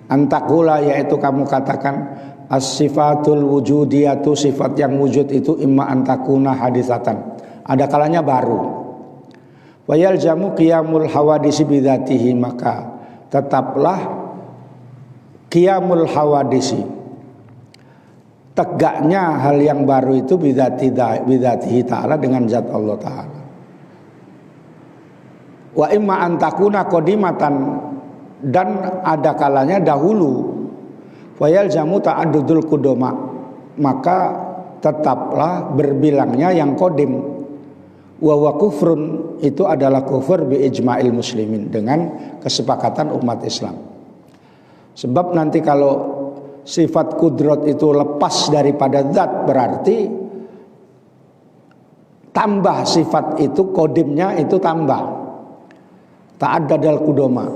antakula, yaitu kamu katakan, as-sifatul wujudiyatu, sifat yang wujud itu imma antakuna hadisatan, ada kalanya baru. Wa yaljamu qiyamul hawadisi bidzatihi, maka tetaplah qiyamul hawadisi, tegaknya hal yang baru itu bidzatihi ta'ala, dengan zat Allah Ta'ala. Wa imma antakuna qadimatan, dan ada kalanya dahulu. Wayal jamu ta'addudul qudama, maka tetaplah berbilangnya yang qadim. Wa wa kufrun, itu adalah kufur bi ijma'il muslimin, dengan kesepakatan umat Islam. Sebab nanti kalau sifat kudrat itu lepas daripada zat, berarti tambah sifat itu, qadimnya itu tambah ta'addadal qudama.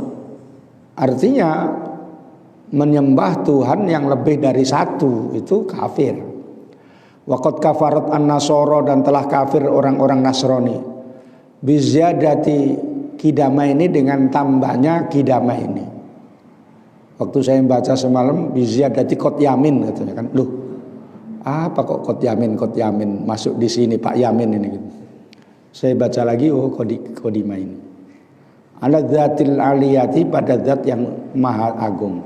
Artinya menyembah Tuhan yang lebih dari satu itu kafir. Waqad kafarat an-nasara, dan telah kafir orang-orang Nasrani. Biziyadati kidama ini, dengan tambahnya kidama ini. Waktu saya baca semalam biziyadati qad yamin katanya kan. Loh, apa kok qad yamin masuk di sini Pak Yamin ini gitu. Saya baca lagi, oh kodima ini. Ala dzatil aliyati, pada zat yang maha agung.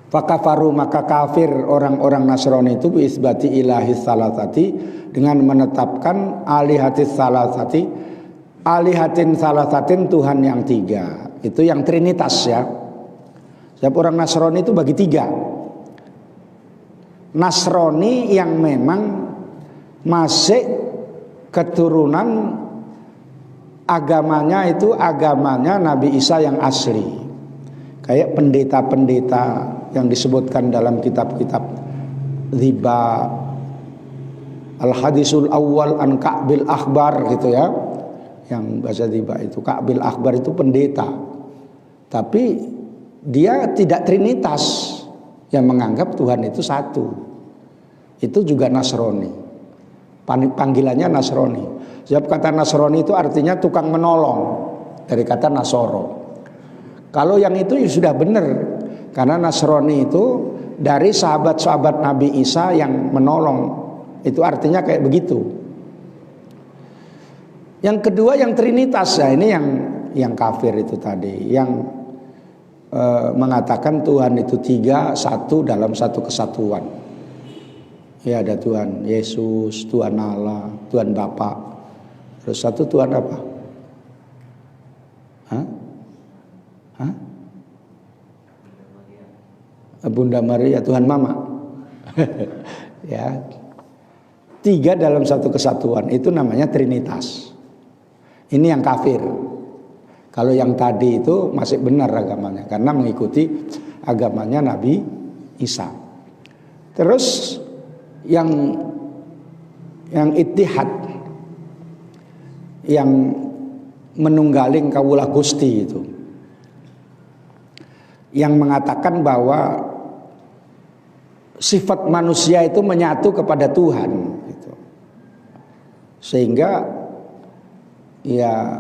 Fakafaru, maka kafir orang-orang Nasrani itu biisbati ilahis salasati, dengan menetapkan alihatis salasati, alihatin salasatin, Tuhan yang tiga. Itu yang trinitas ya. Setiap orang Nasrani itu bagi tiga. Nasrani yang memang masih keturunan agamanya itu agamanya Nabi Isa yang asli. Kayak pendeta-pendeta yang disebutkan dalam kitab-kitab riba, Al-Hadisul Awwal an Ka'bil Akhbar gitu ya. Yang bahasa riba itu Ka'bil Akhbar itu pendeta. Tapi dia tidak trinitas, yang menganggap Tuhan itu satu. Itu juga Nasrani. Panggilannya Nasrani. Sebab kata Nasrani itu artinya tukang menolong, dari kata Nasoro. Kalau yang itu ya sudah benar, karena Nasrani itu dari sahabat-sahabat Nabi Isa yang menolong. Itu artinya kayak begitu. Yang kedua yang trinitas, ya ini yang kafir itu tadi, yang mengatakan Tuhan itu tiga, satu dalam satu kesatuan. Ya, ada Tuhan Yesus, Tuhan Allah, Tuhan Bapa. Terus satu Tuhan apa? Hah? Bunda Maria, Tuhan Mama. Ya. Tiga dalam satu kesatuan, itu namanya trinitas. Ini yang kafir. Kalau yang tadi itu masih benar agamanya, karena mengikuti agamanya Nabi Isa. Terus yang ittihad, yang menunggaling kawula Gusti itu, yang mengatakan bahwa sifat manusia itu menyatu kepada Tuhan gitu. Sehingga ya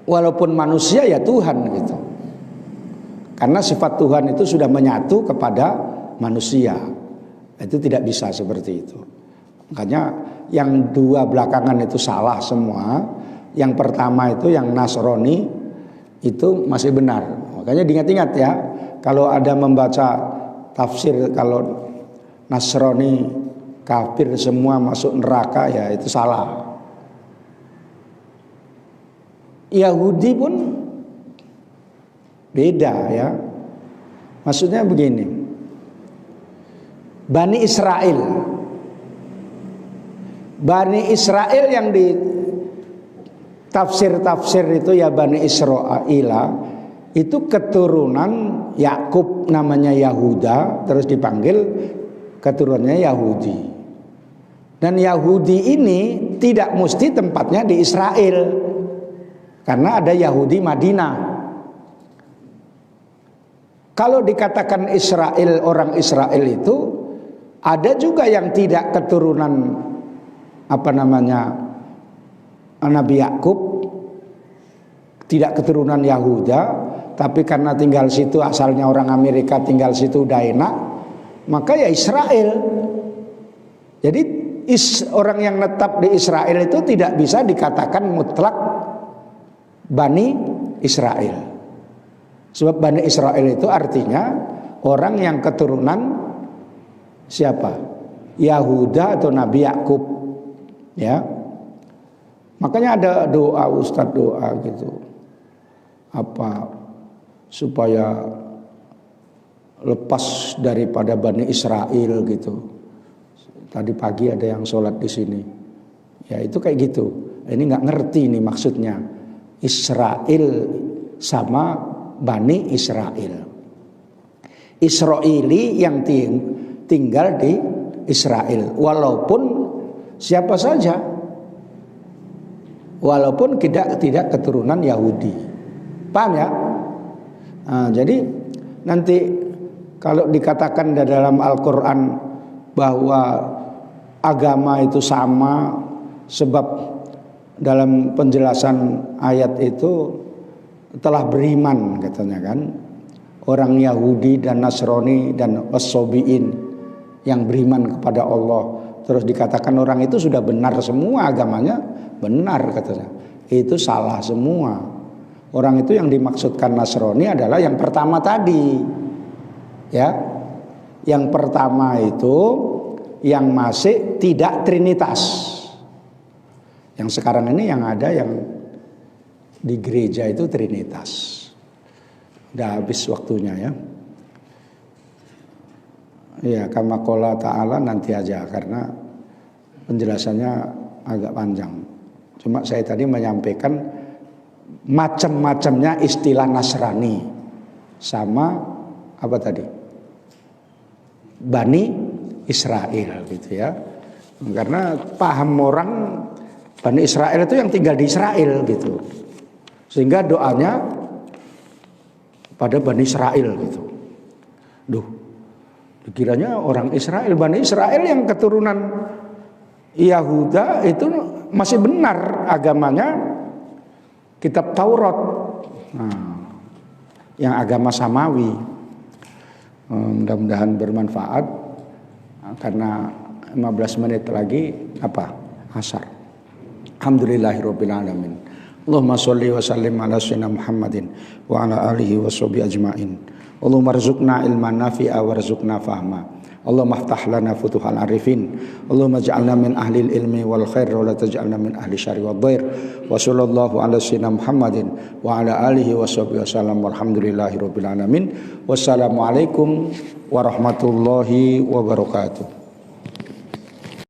walaupun manusia ya Tuhan gitu. Karena sifat Tuhan itu sudah menyatu kepada manusia. Itu tidak bisa seperti itu. Makanya yang dua belakangan itu salah semua. Yang pertama itu yang Nasrani itu masih benar. Makanya diingat-ingat ya, kalau ada membaca tafsir kalau Nasrani kafir semua masuk neraka, ya itu salah. Yahudi pun beda ya. Maksudnya begini, Bani Israel yang di tafsir itu ya Bani Israila, itu keturunan Yakub namanya Yahuda, terus dipanggil keturunannya Yahudi. Dan Yahudi ini tidak mesti tempatnya di Israel, karena ada Yahudi Madinah. Kalau dikatakan Israel, orang Israel itu ada juga yang tidak keturunan Nabi Yakub, tidak keturunan Yahuda, tapi karena tinggal situ asalnya orang Amerika, tinggal situ udah enak, maka ya Israel. Jadi orang yang netap di Israel itu tidak bisa dikatakan mutlak Bani Israel. Sebab Bani Israel itu artinya orang yang keturunan siapa? Yahuda atau Nabi Yakub. Ya. Makanya ada doa, Ustadz doa gitu. Supaya lepas daripada Bani Israel gitu. Tadi pagi ada yang sholat di sini. Ya itu kayak gitu. Ini nggak ngerti nih maksudnya. Israel sama Bani Israel. Israeli yang tinggal di Israel, walaupun siapa saja. walaupun tidak keturunan Yahudi. Paham ya? Nah, jadi nanti kalau dikatakan dalam Al-Quran bahwa agama itu sama, sebab dalam penjelasan ayat itu telah beriman katanya kan, orang Yahudi dan Nasrani dan As-Sobiin yang beriman kepada Allah. Terus dikatakan orang itu sudah benar semua agamanya, benar katanya. Itu salah semua. Orang itu yang dimaksudkan Nasrani adalah yang pertama tadi. Ya. Yang pertama itu yang masih tidak trinitas. Yang sekarang ini yang ada yang di gereja itu trinitas. Udah habis waktunya ya. Ya, kama qala ta'ala nanti aja karena penjelasannya agak panjang. Cuma saya tadi menyampaikan macam-macamnya istilah Nasrani sama apa tadi? Bani Israel gitu ya. Karena paham orang Bani Israel itu yang tinggal di Israel gitu. Sehingga doanya pada Bani Israel gitu. Duh, dikiranya orang Israel, Bani Israel yang keturunan Yahuda itu masih benar agamanya kitab Taurat. Nah, yang agama Samawi. Mudah-mudahan bermanfaat. Karena 15 menit lagi asar. Alhamdulillahirabbil alamin. Allahumma sholli wa sallim ala sayyidina Muhammadin wa ala alihi wa sahbihi ajmain. Allahumma rzuqna ilman nafi'a warzuqna fahma. Allahumma aftah lana futuhal arifin. Allahumma ja'alna min ahlil ilmi wal khair wa la taj'alna min ahli syarri wad dhair. Wa sallallahu ala sayyidina Muhammadin wa ala alihi wa sahbihi wasallam walhamdulillahirabbil alamin. Wassalamualaikum warahmatullahi wabarakatuh.